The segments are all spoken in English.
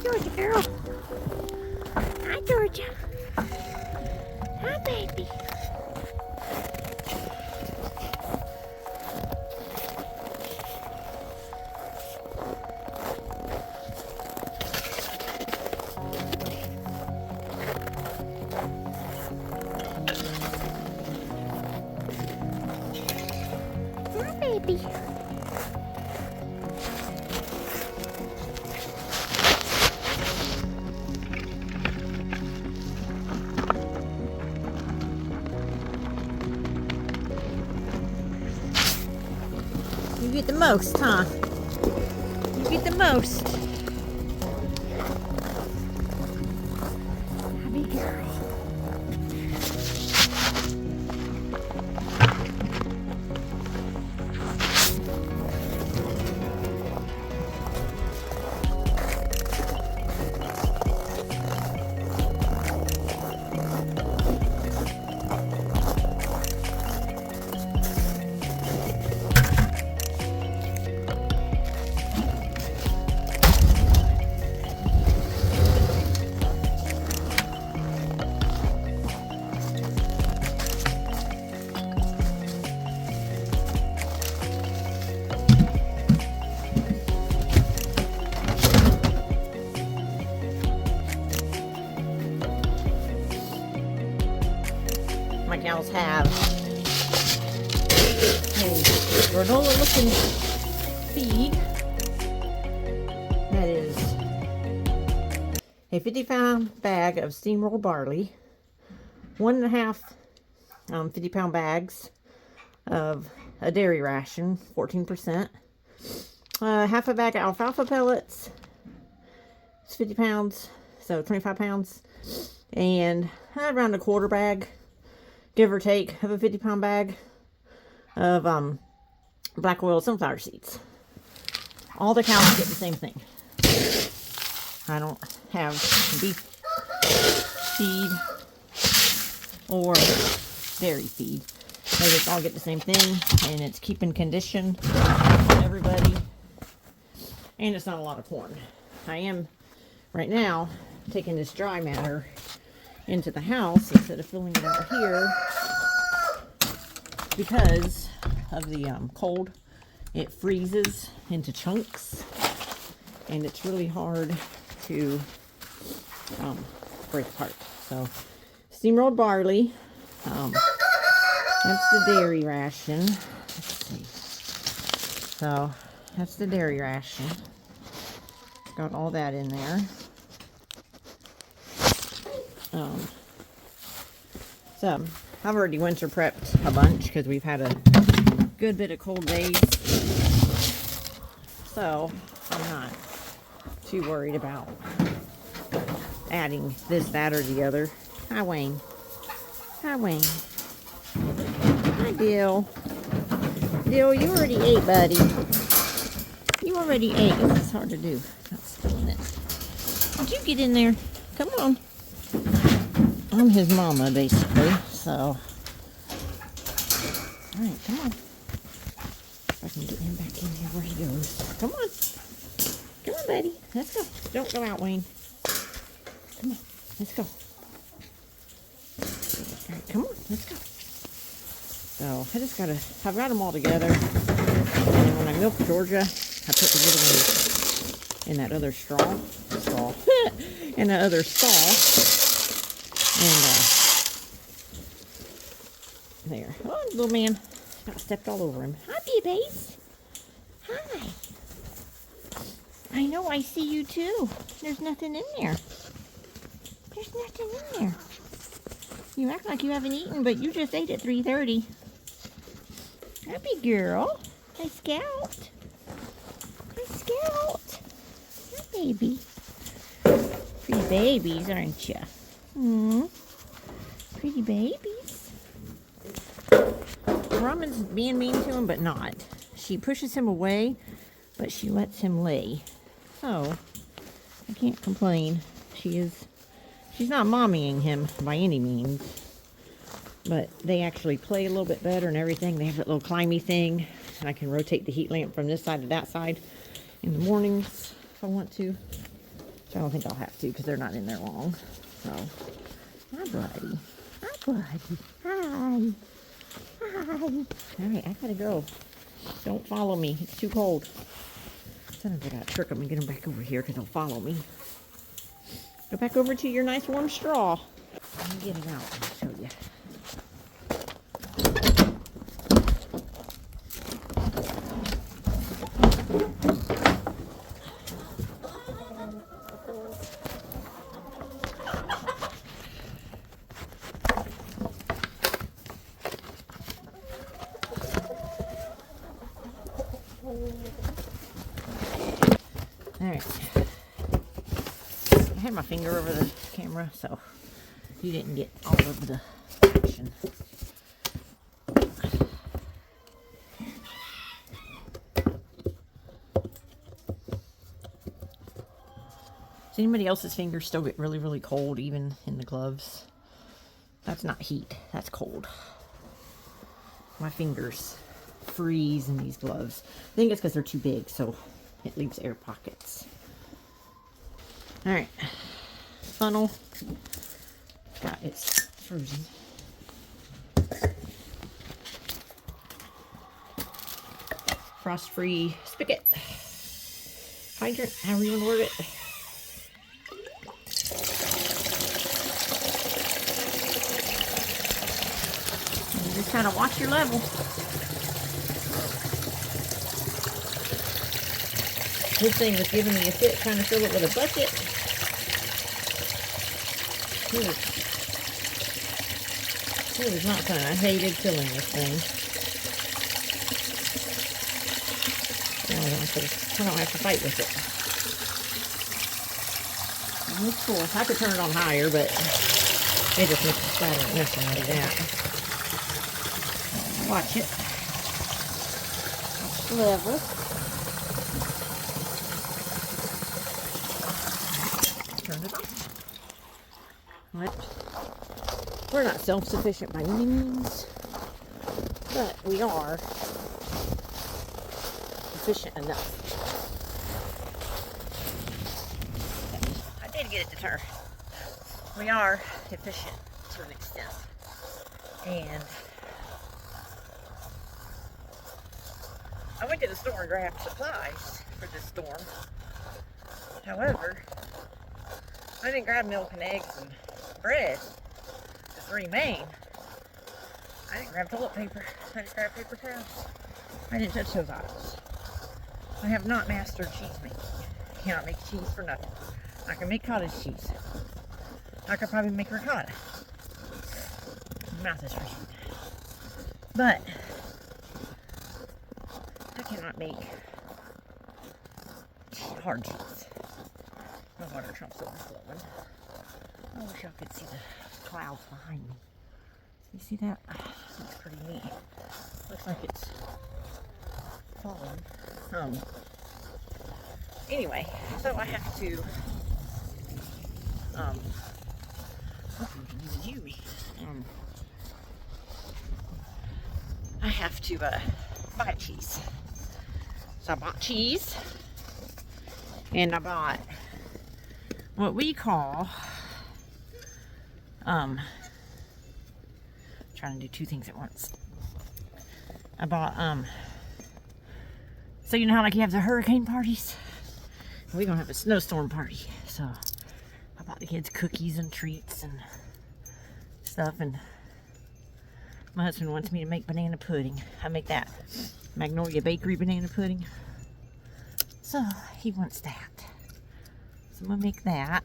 Georgia girl. Hi, Georgia. Hi, baby. Hi, baby. You get the most, huh? You get the most. Happy girl. My gals have a granola looking feed that is a 50-pound bag of steamrolled barley, 1.5 50-pound bags of a dairy ration, 14%, half a bag of alfalfa pellets, It's 50 pounds, so 25 pounds. And around a quarter bag, give or take, of a 50-pound bag of black oil sunflower seeds. All the cows get the same thing. I don't have beef feed or dairy feed. They just all get the same thing, and it's keeping condition on everybody. And it's not a lot of corn. I am right now taking this dry matter into the house instead of filling it out here because of the cold. It freezes into chunks, and it's really hard to break apart. So steamrolled barley, that's the dairy ration. Let's see. So that's the dairy ration. Got all that in there. So I've already winter prepped a bunch because we've had a good bit of cold days. So I'm not too worried about adding this, that, or the other. Hi, Wayne. Hi, Wayne. Hi, Dill. Dill, you already ate, buddy. You already ate. It's hard to do. Not spilling it. Did you get in there? Come on. I'm his mama, basically. So, alright, come on. If I can get him back in here where he goes. Come on. Come on, buddy. Let's go. Don't go out, Wayne. Come on. Let's go. Alright, come on. Let's go. So, I've got them all together. And when I milk Georgia, I put the little ones in that other stall. In that other stall. And, there. Oh, little man. Got stepped all over him. Hi, babies. Hi. I know, I see you too. There's nothing in there. There's nothing in there. You act like you haven't eaten, but you just ate at 3:30. Happy girl. Hi, Scout. Hi, Scout. Hi, baby. Pretty babies, aren't you? Pretty babies. Raman's being mean to him, but not. She pushes him away, but she lets him lay. So, I can't complain. She's not mommying him by any means. But they actually play a little bit better and everything. They have that little climby thing. And I can rotate the heat lamp from this side to that side in the mornings if I want to. Which I don't think I'll have to because they're not in there long. So, hi, buddy. Hi, buddy. Hi. Hi. Alright, I gotta go. Don't follow me. It's too cold. Sometimes I gotta trick them and get them back over here because they'll follow me. Go back over to your nice warm straw. Let me get it out and show you. Alright. I had my finger over the camera, so you didn't get all of the action. Does anybody else's fingers still get really, really cold, even in the gloves? That's not heat, that's cold. My fingers freeze in these gloves. I think it's because they're too big, so it leaves air pockets. Alright, funnel. Got its frozen. Frost-free spigot. Hydrant, however you want to word it. And you just kind of watch your level. This thing was giving me a fit trying to fill it with a bucket. It was not fun. I hated filling this thing. Now I don't have to fight with it. It's cool. I could turn it on higher, but it just makes a splatter nothing out of that. Watch it. Watch the level. Turn it off. We're not self-sufficient by any means, but we are efficient enough. I did get it to turn. We are efficient to an extent. And I went to the store and grabbed supplies for this storm. However, I didn't grab milk and eggs and bread, the three main. I didn't grab toilet paper. I didn't grab paper towels. I didn't touch those items. I have not mastered cheese making. I cannot make cheese for nothing. I can make cottage cheese. I could probably make ricotta. My mouth is freezing. But I cannot make hard cheese. My water trump's overflowing. I wish y'all could see the clouds behind me. You see that? Looks pretty neat. Looks like it's falling. Anyway, so I have to hopefully you can even hear me. I have to buy cheese. So I bought cheese, and I bought what we call trying to do two things at once. I bought so you know how like you have the hurricane parties? We're gonna have a snowstorm party. So I bought the kids cookies and treats and stuff, and my husband wants me to make banana pudding. I make that Magnolia Bakery banana pudding. So he wants that. So I'm gonna make that.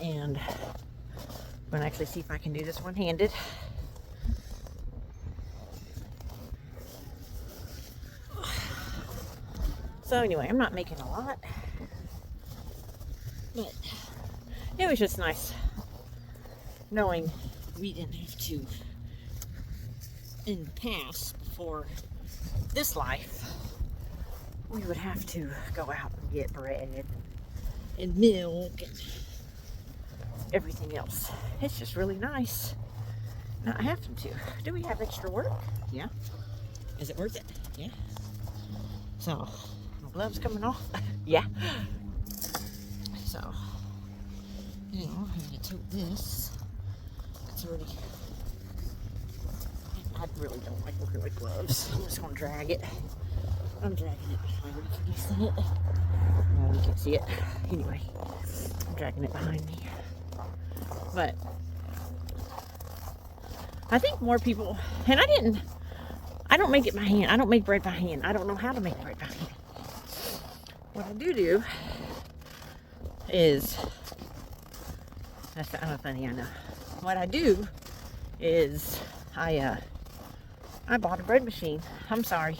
And I'm gonna actually see if I can do this one-handed. So anyway, I'm not making a lot, but it was just nice knowing we didn't have to, in the past, before this life, we would have to go out and get bread and milk and everything else. It's just really nice not having to. Do we have extra work? Yeah. Is it worth it? Yeah. So, my gloves coming off? Yeah. So, you know, I'm gonna tote this. It's already, I really don't like working with gloves. I'm just gonna drag it. I'm dragging it behind me. Can you see it? No, you can't see it. Anyway, I'm dragging it behind me. But I think more people, and I don't make it by hand. I don't make bread by hand. I don't know how to make bread by hand. What I do is, that's kind of funny, I know. What I do is I bought a bread machine. I'm sorry.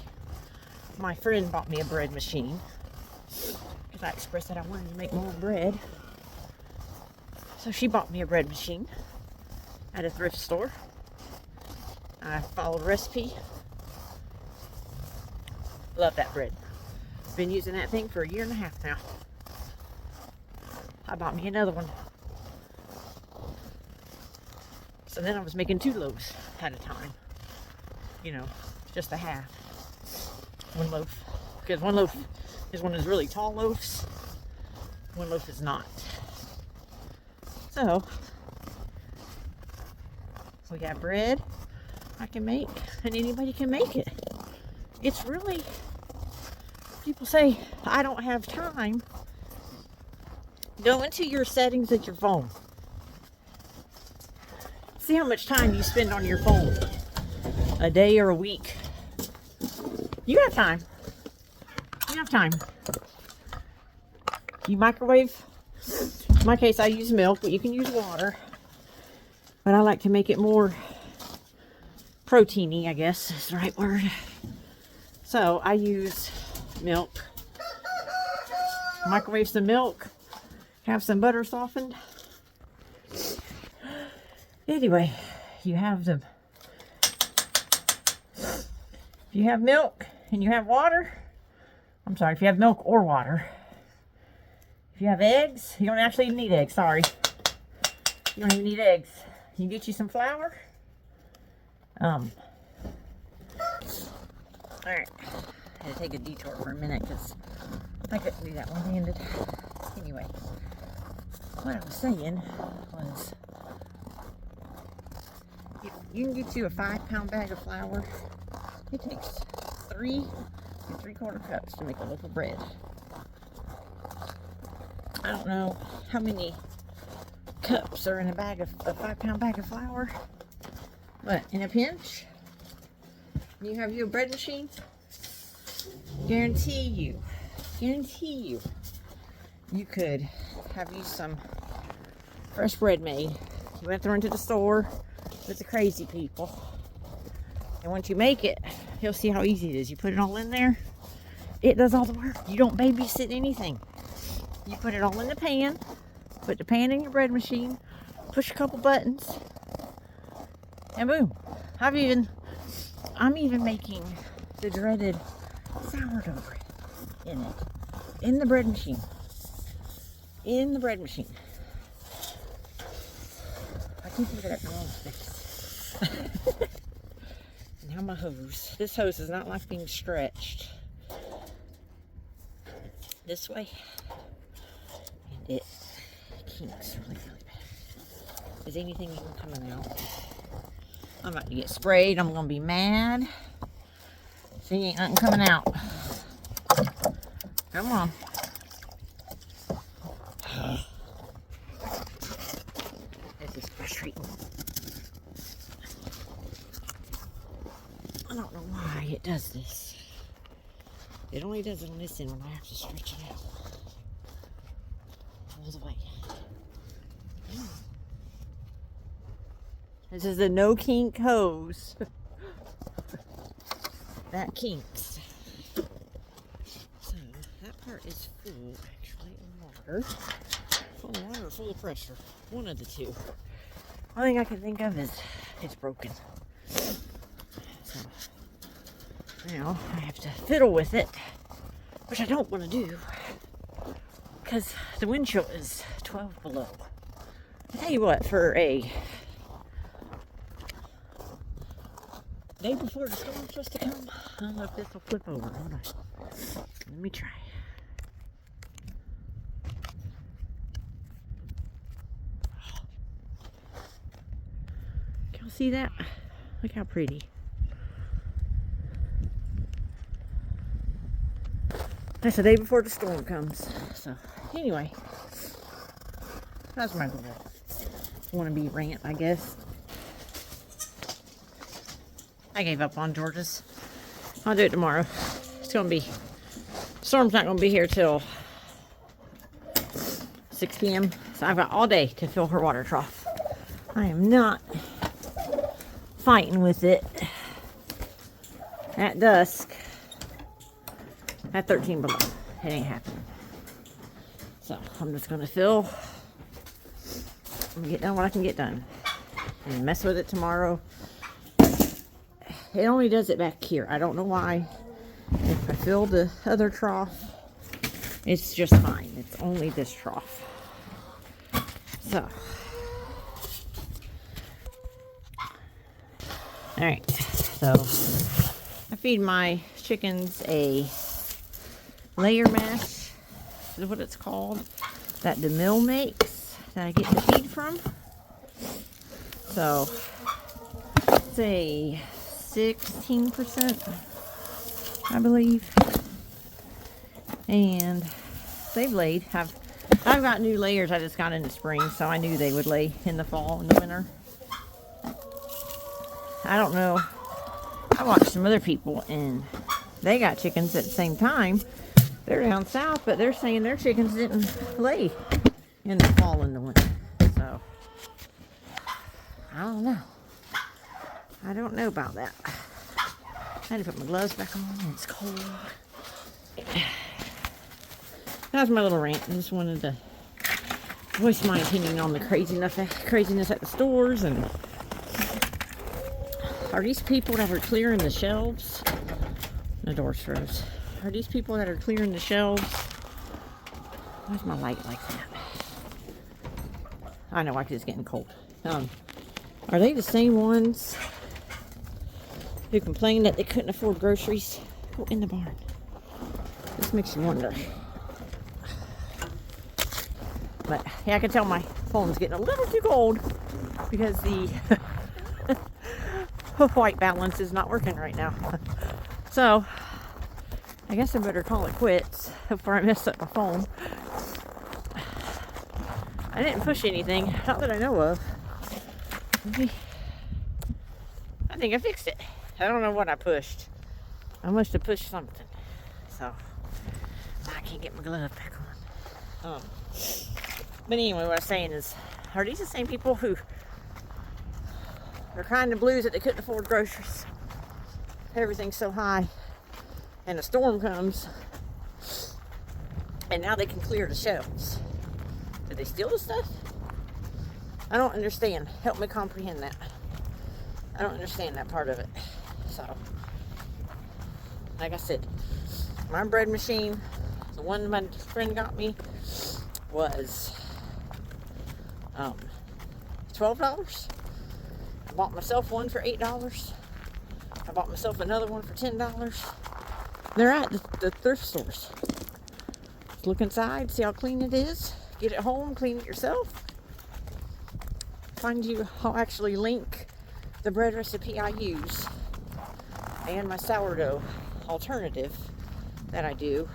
My friend bought me a bread machine because I expressed that I wanted to make more bread. So she bought me a bread machine at a thrift store. I followed the recipe. Love that bread. Been using that thing for 1.5 years now. I bought me another one. So then I was making 2 loaves at a time. You know, just a half. 1 loaf. Because 1 loaf is one of those really tall loaves. 1 loaf is not. So, we got bread I can make, and anybody can make it. It's really, people say, I don't have time. Go into your settings at your phone. See how much time you spend on your phone. A day or a week. You have time. You have time. You microwave. In my case, I use milk, but you can use water. But I like to make it more proteiny, I guess is the right word. So I use milk microwave some milk, have some butter softened. Anyway, you have them. If you have milk and you have water, I'm sorry, if you have milk or water. If you have eggs, you don't actually even need eggs, sorry. You don't even need eggs. You can get you some flour. Alright. I had to take a detour for a minute because I couldn't do that one-handed. Anyway, what I was saying was you can get you a 5-pound bag of flour. It takes 3 3/4 cups to make a loaf of bread. I don't know how many cups are in a 5-pound bag of flour, but in a pinch, you have your bread machine. Guarantee you, you could have you some fresh bread made. You went through into the store with the crazy people, and once you make it, you'll see how easy it is. You put it all in there. It does all the work. You don't babysit anything. You put it all in the pan. Put the pan in your bread machine. Push a couple buttons. And boom. I'm even making the dreaded sourdough bread in it. In the bread machine. In the bread machine. I keep looking at the wrong space. Now my hose. This hose does not like being stretched. This way. And it kinks really, really bad. Is anything even coming out? I'm about to get sprayed. I'm going to be mad. See, ain't nothing coming out. Come on. This is frustrating. I don't know why it does this. It only does it on this end when I have to stretch it out all the way. This is a no kink hose. That kinks. So that part is full actually of water. Full of water or full of pressure. One of the two. Only thing I can think of is it's broken. So now I have to fiddle with it, which I don't want to do because the wind chill is 12 below. I tell you what, for a day before the storm's supposed to come, I don't know if this will flip over. Hold on. Let me try. Can y'all see that? Look how pretty. That's the day before the storm comes. So, anyway, that's my little wannabe rant, I guess. I gave up on George's. I'll do it tomorrow. It's gonna be, storm's not gonna be here till 6 p.m. So I've got all day to fill her water trough. I am not fighting with it at dusk at 13 below. It ain't happening. So I'm just gonna fill and get done what I can get done and mess with it tomorrow. It only does it back here. I don't know why. If I fill the other trough, it's just fine. It's only this trough. So. Alright. So, I feed my chickens a layer mash. Is what it's called. That the mill makes. That I get the feed from. So, it's a 16%, I believe. And they've laid. I've got new layers I just got in the spring, so I knew they would lay in the fall and the winter. I don't know. I watched some other people and they got chickens at the same time. They're down south, but they're saying their chickens didn't lay in the fall and the winter. So, I don't know. I don't know about that. I had to put my gloves back on. It's cold. That's my little rant. I just wanted to voice my opinion on the craziness at the stores. And are these people that are clearing the shelves? The door's froze. Are these people that are clearing the shelves? Why's my light like that? I know, it's getting cold. Are they the same ones who complained that they couldn't afford groceries? Go in the barn. This makes you wonder. But yeah, I can tell my phone's getting a little too cold because the white balance is not working right now. So I guess I better call it quits before I mess up my phone. I didn't push anything, not that I know of. I think I fixed it. I don't know what I pushed. I must have pushed something. So I can't get my glove back on. But anyway, what I was saying is, are these the same people who are crying the blues that they couldn't afford groceries? Everything's so high, and a storm comes, and now they can clear the shelves. Did they steal the stuff? I don't understand. Help me comprehend that. I don't understand that part of it. So, like I said, my bread machine, the one my friend got me, was $12. I bought myself one for $8. I bought myself another one for $10. They're at the thrift stores. Just look inside, see how clean it is. Get it home, clean it yourself. I'll actually link the bread recipe I use and my sourdough alternative that I do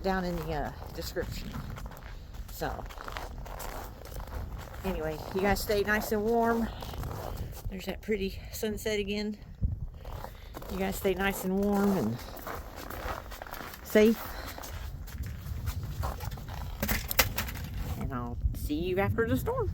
down in the description. So anyway, you guys stay nice and warm. There's that pretty sunset again. You guys stay nice and warm and safe. And I'll see you after the storm.